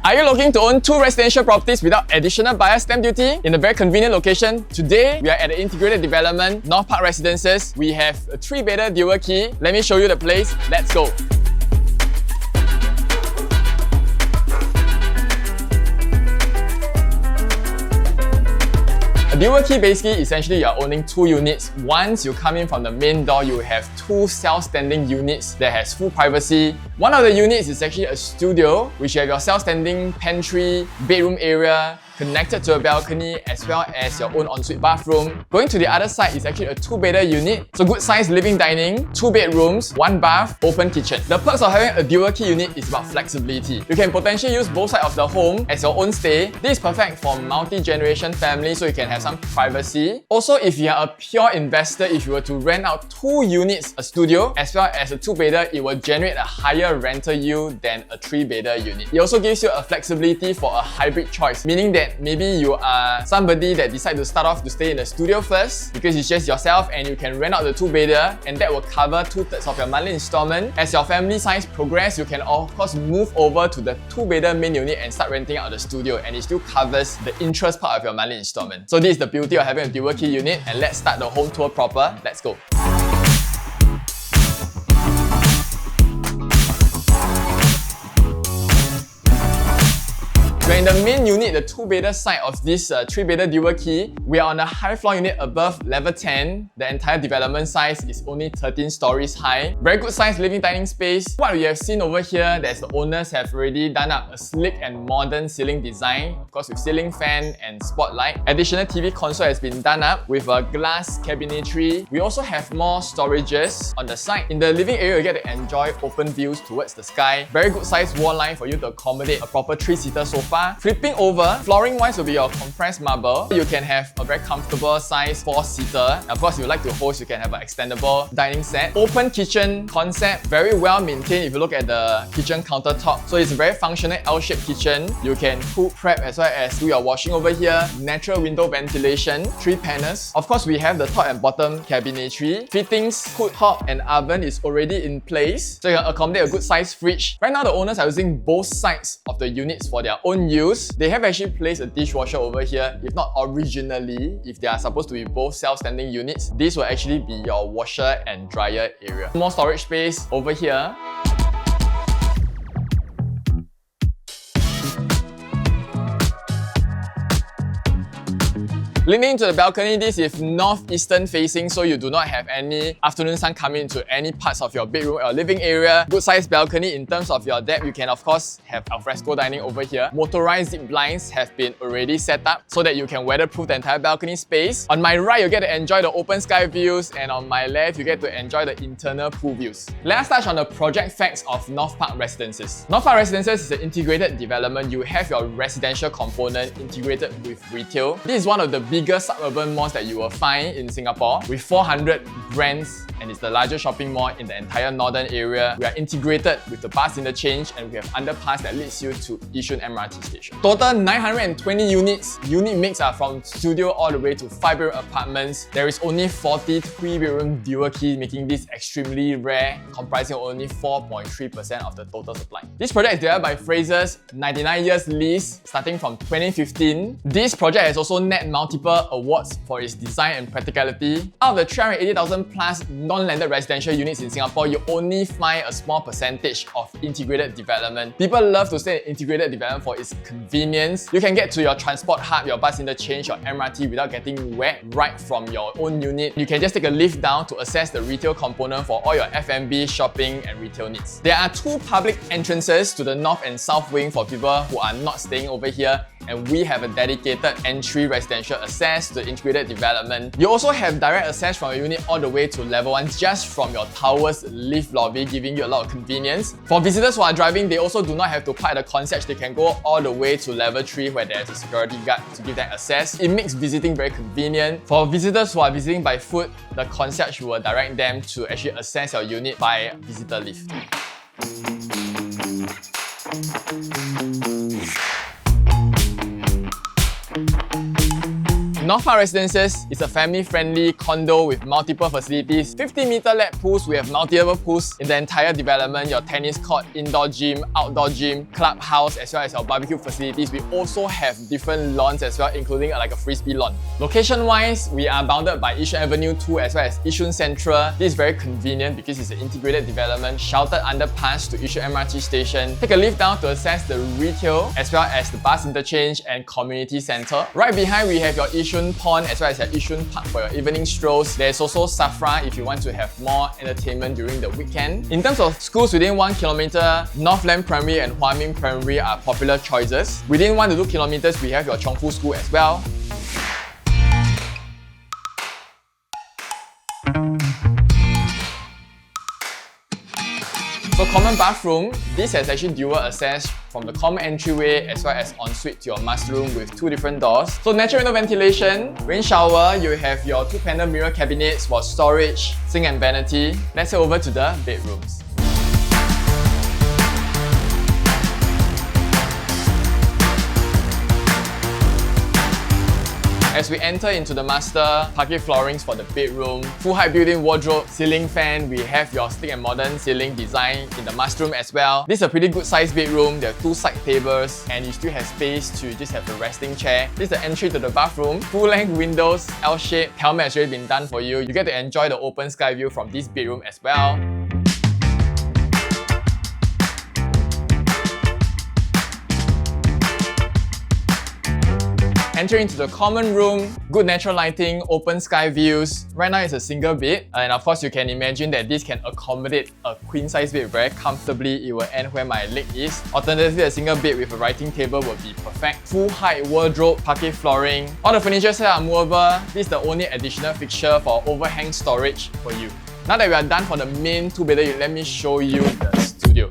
Are you looking to own 2 residential properties without additional buyer stamp duty in a very convenient location? Today, we are at the integrated development, North Park Residences. We have a 3-bedder dual key. Let me show you the place. Let's go. A dual key basically, essentially, you are owning 2 units. Once you come in from the main door, you have 2 self-standing units that has full privacy. One of the units is actually a studio, which you have your self-standing pantry, bedroom area, connected to a balcony as well as your own ensuite bathroom. Going to the other side is actually a 2-bedder unit. So good size living dining, 2 bedrooms, 1 bath, open kitchen. The perks of having a dual key unit is about flexibility. You can potentially use both sides of the home as your own stay. This is perfect for multi-generation family, so you can have some privacy. Also, if you are a pure investor, if you were to rent out 2 units, a studio as well as a 2-bedder, it will generate a higher rental yield than a 3-bedder unit. It also gives you a flexibility for a hybrid choice, meaning that maybe you are somebody that decide to start off to stay in the studio first because it's just yourself and you can rent out the 2-bedder and that will cover 2/3 of your monthly installment. As your family size progress, you can of course move over to the 2-bedder main unit and start renting out the studio, and it still covers the interest part of your monthly installment. So this is the beauty of having a dual key unit, and let's start the home tour proper. Let's go. We're in the main unit, the 2-bedder side of this 3-bedder dual key. We are on the high floor unit above level 10. The entire development size is only 13 stories high. Very good size living dining space. What we have seen over here, that the owners have already done up a sleek and modern ceiling design, of course with ceiling fan and spotlight. Additional TV console has been done up with a glass cabinetry. We also have more storages on the side. In the living area, you get to enjoy open views towards the sky. Very good size wall line for you to accommodate a proper 3-seater sofa. Flipping over, flooring wise will be your compressed marble. You can have a very comfortable size 4-seater. Of course, if you like to host, you can have an extendable dining set. Open kitchen concept, very well maintained if you look at the kitchen countertop. So it's a very functional L-shaped kitchen. You can cook, prep as well as do your washing over here. Natural window ventilation, 3 panels. Of course, we have the top and bottom cabinetry. Fittings, hood, hob and oven is already in place. So you can accommodate a good size fridge. Right now, the owners are using both sides of the units for their own use. They have actually placed a dishwasher over here. If not originally, if they are supposed to be both self-standing units, this will actually be your washer and dryer area. More storage space over here. Leaning to the balcony, this is northeastern facing, so you do not have any afternoon sun coming into any parts of your bedroom or living area. Good size balcony in terms of your depth. You can of course have alfresco dining over here. Motorized zip blinds have been already set up so that you can weatherproof the entire balcony space. On my right, you get to enjoy the open sky views, and on my left, you get to enjoy the internal pool views. Let us touch on the project facts of North Park Residences. North Park Residences is an integrated development. You have your residential component integrated with retail. This is one of the biggest suburban malls that you will find in Singapore with 400 brands, and it's the largest shopping mall in the entire northern area. We are integrated with the bus interchange, and we have underpass that leads you to Yishun MRT station. Total 920 units. Unit mix are from studio all the way to 5-bedroom apartments. There is only 40 3-bedroom dual key, making this extremely rare, comprising only 4.3% of the total supply. This project is developed by Frasers, 99 years lease, starting from 2015. This project has also net multiple awards for its design and practicality. Out of the 380,000 plus non-landed residential units in Singapore, you only find a small percentage of integrated development. People love to stay in integrated development for its convenience. You can get to your transport hub, your bus interchange, your MRT without getting wet right from your own unit. You can just take a lift down to access the retail component for all your F&B, shopping and retail needs. There are 2 public entrances to the north and south wing for people who are not staying over here, and we have a dedicated entry residential access to the integrated development. You also have direct access from your unit all the way to level 1 just from your tower's lift lobby, giving you a lot of convenience. For visitors who are driving, they also do not have to park at the concierge. They can go all the way to level 3 where there's a security guard to give them access. It makes visiting very convenient. For visitors who are visiting by foot, the concierge will direct them to actually access your unit by visitor lift. North Park Residences is a family-friendly condo with multiple facilities. 50-meter lap pools, we have multiple pools in the entire development. Your tennis court, indoor gym, outdoor gym, clubhouse, as well as your barbecue facilities. We also have different lawns as well, including like a frisbee lawn. Location-wise, we are bounded by Yishun Avenue 2 as well as Yishun Central. This is very convenient because it's an integrated development, sheltered underpass to Yishun MRT station. Take a lift down to access the retail as well as the bus interchange and community centre. Right behind, we have your Yishun Pond as well as your Yishun Park for your evening strolls. There's also Safra if you want to have more entertainment during the weekend. In terms of schools within 1 kilometer, Northland Primary and Huamin Primary are popular choices. Within 1 to 2 kilometers, we have your Chongfu School as well. So common bathroom, this has actually dual access from the common entryway as well as ensuite to your master room with 2 different doors. So natural window ventilation, rain shower, you have your 2-panel mirror cabinets for storage, sink and vanity. Let's head over to the bedrooms. As we enter into the master, parquet floorings for the bedroom, full height built-in wardrobe, ceiling fan, we have your sleek and modern ceiling design in the master room as well. This is a pretty good sized bedroom. There are 2 side tables and you still have space to just have a resting chair. This is the entry to the bathroom. Full length windows, L-shaped, helmet has already been done for you. You get to enjoy the open sky view from this bedroom as well. Entering into the common room, good natural lighting, open sky views. Right now it's a single bed, and of course you can imagine that this can accommodate a queen size bed very comfortably. It will end where my leg is. Alternatively, a single bed with a writing table would be perfect. Full height wardrobe, parquet flooring. All the furniture set are movable. This is the only additional fixture for overhang storage for you. Now that we are done for the main 2-bedder, let me show you the studio.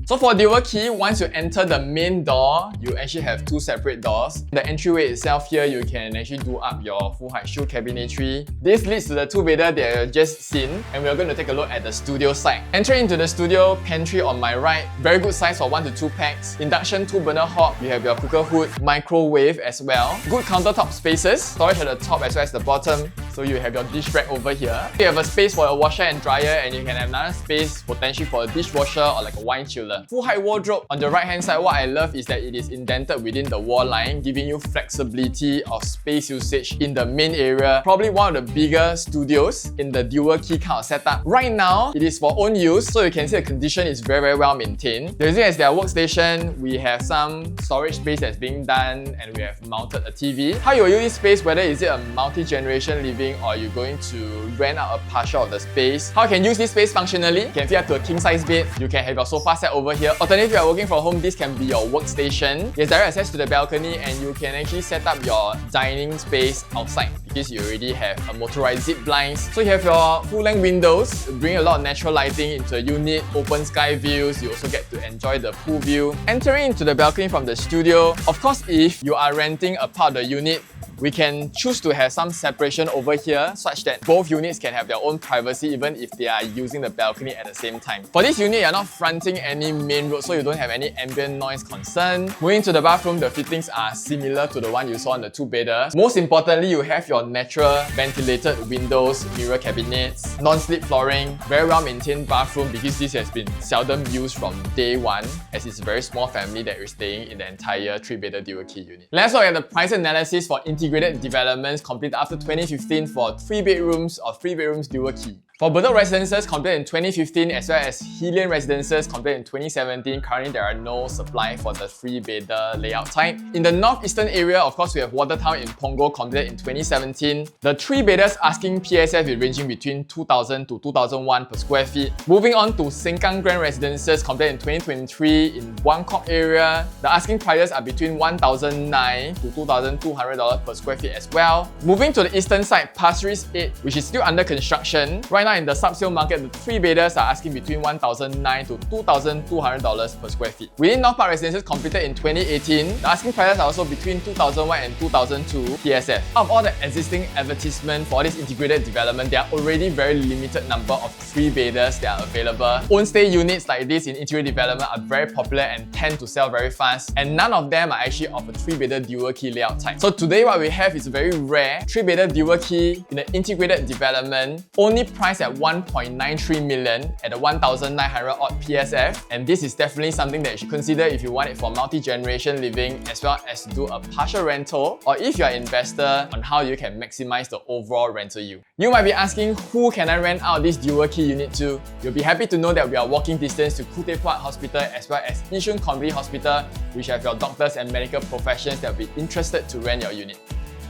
So for dual key, once you enter the main door, you actually have 2 separate doors. The entryway itself here, you can actually do up your full height shoe cabinetry. This leads to the 2-bedder that you just seen, and we're going to take a look at the studio side. Entering into the studio, pantry on my right, very good size for 1 to 2 packs. Induction 2-burner hob, you have your cooker hood, microwave as well. Good countertop spaces, storage at the top as well as the bottom. So you have your dish rack over here. You have a space for a washer and dryer, and you can have another space potentially for a dishwasher or like a wine chiller. Full height wardrobe. On the right hand side, what I love is that it is indented within the wall line, giving you flexibility of space usage in the main area. Probably one of the bigger studios in the dual key kind of setup. Right now, it is for own use, so you can see the condition is very well maintained. Using as their workstation, we have some storage space that's being done, and we have mounted a TV. How you use this space, whether is it a multi-generation living or you're going to rent out a partial of the space. How you can use this space functionally? You can fit up to a king size bed. You can have your sofa set over here. Alternatively, if you are working from home, this can be your workstation. There's direct access to the balcony, and you can actually set up your dining space outside because you already have a motorized zip blinds. So you have your full-length windows, bring a lot of natural lighting into a unit, open sky views. You also get to enjoy the pool view. Entering into the balcony from the studio, of course, if you are renting a part of the unit, we can choose to have some separation over here such that both units can have their own privacy even if they are using the balcony at the same time. For this unit, you're not fronting any main road, so you don't have any ambient noise concern. Moving to the bathroom, the fittings are similar to the one you saw on the 2-bedder. Most importantly, you have your natural ventilated windows, mirror cabinets, non-slip flooring, very well maintained bathroom because this has been seldom used from day one as it's a very small family that is staying in the entire 3-bedder dual key unit. Let's look at the price analysis for integrated developments completed after 2015 for 3 bedrooms or 3 bedrooms dual key. For Bedok Residences completed in 2015 as well as Helian Residences completed in 2017, currently there are no supply for the 3-bedder layout type. In the northeastern area, of course, we have Watertown in Punggol completed in 2017. The 3-bedders asking PSF is ranging between 2,000 to 2,001 per square feet. Moving on to Sengkang Grand Residences completed in 2023 in Buangkok area. The asking prices are between $1,009 to $2,200 per square feet as well. Moving to the eastern side, Pasir Ris 8, which is still under construction. Right right now in the sub-sale market, the 3-bedders are asking between $1,900 to $2,200 per square feet. Within North Park Residences completed in 2018, the asking prices are also between $2,001 and $2,002 PSF. Out of all the existing advertisement for this integrated development, there are already very limited number of 3-bedders that are available. Own stay units like this in interior development are very popular and tend to sell very fast, and none of them are actually of a 3-bedder dual key layout type. So today what we have is a very rare 3-bedder dual key in an integrated development, only priced at 1.93 million at a 1,900 odd PSF, and this is definitely something that you should consider if you want it for multi-generation living, as well as to do a partial rental, or if you're an investor, on how you can maximize the overall rental yield. You might be asking, who can I rent out this dual key unit to? You'll be happy to know that we are walking distance to Khoo Puat Hospital as well as Yishun Community Hospital, which have your doctors and medical professions that will be interested to rent your unit.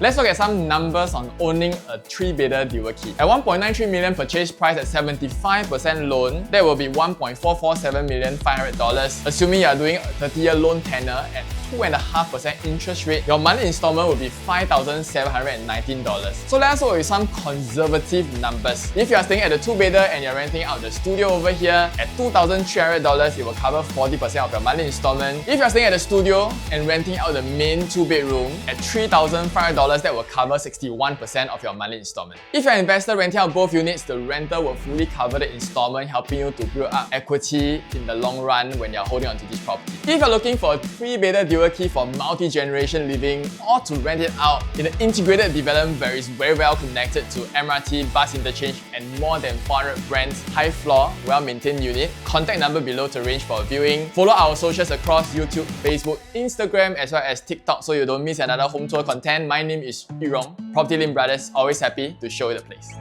Let's look at some numbers on owning a 3-bedder dual key. At 1.93 million purchase price at 75% loan, that will be $1.447,500. Assuming you are doing a 30-year loan tenor at 2.5% interest rate, your monthly installment will be $5,719. So let's look at some conservative numbers. If you are staying at the 2-bedder and you're renting out the studio over here, at $2,300, it will cover 40% of your monthly installment. If you're staying at the studio and renting out the main 2-bedroom, at $3,500, that will cover 61% of your monthly installment. If you're an investor renting out both units, the rental will fully cover the installment, helping you to build up equity in the long run when you're holding onto this property. If you're looking for a 3-bedder dual key for multi-generation living or to rent it out in an integrated development that is very well connected to MRT, bus interchange, and more than 400 brands, high floor, well-maintained unit, contact number below to arrange for a viewing. Follow our socials across YouTube, Facebook, Instagram, as well as TikTok so you don't miss another home tour content. My name is Rong, PropertyLimBrothers, always happy to show you the place.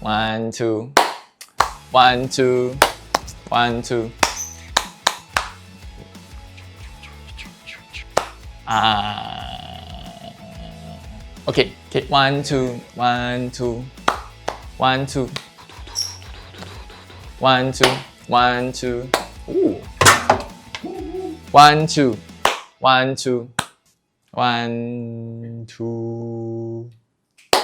1, 2, 1, 2, 1, 2. Okay, 1, 2, 1, 2, 1, 2, 1, 2, 1, 2. Ooh. 1, 2, 1, 2, 1, 2.